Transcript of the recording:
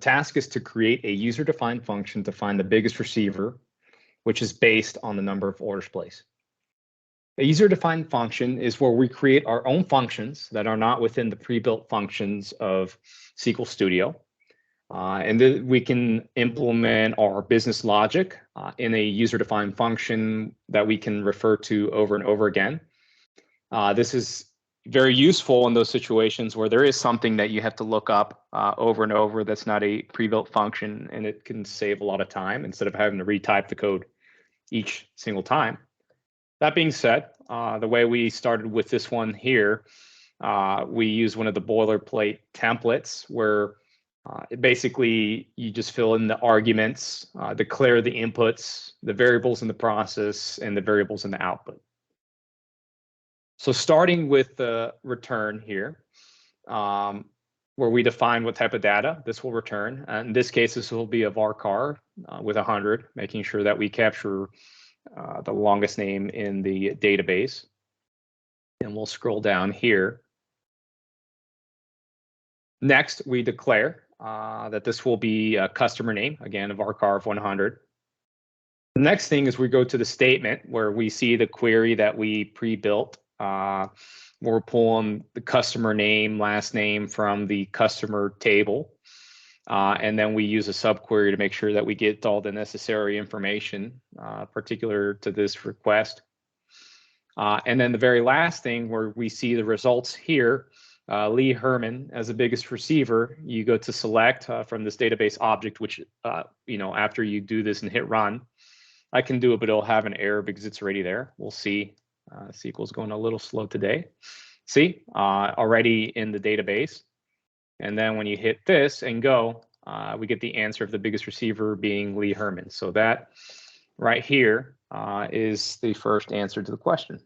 task is to create a user-defined function to find the biggest receiver, which is based on the number of orders placed. A user-defined function is where we create our own functions that are not within the pre-built functions of SQL Studio. And then we can implement our business logic in a user-defined function that we can refer to over and over again. This is very useful in those situations where there is something that you have to look up over and over that's not a pre-built function, and it can save a lot of time instead of having to retype the code each single time. That being said, the way we started with this one here, we use one of the boilerplate templates where basically you just fill in the arguments, declare the inputs, the variables in the process, and the variables in the output. So starting with the return here, where we define what type of data this will return. In this case, this will be a varchar with 100, making sure that we capture the longest name in the database. And we'll scroll down here. Next, we declare that this will be a customer name, again, a varchar of 100. The next thing is we go to the statement where we see the query that we pre-built. We're pulling the customer name, last name from the customer table. And then we use a subquery to make sure that we get all the necessary information particular to this request. And then the very last thing where we see the results here, Lee Herman as the biggest receiver, you go to select from this database object, which, after you do this and hit run, I can do it, but it'll have an error because it's already there. We'll see. SQL is going a little slow today. See, already in the database. And then when you hit this and go, we get the answer of the biggest receiver being Lee Herman. So that right here is the first answer to the question.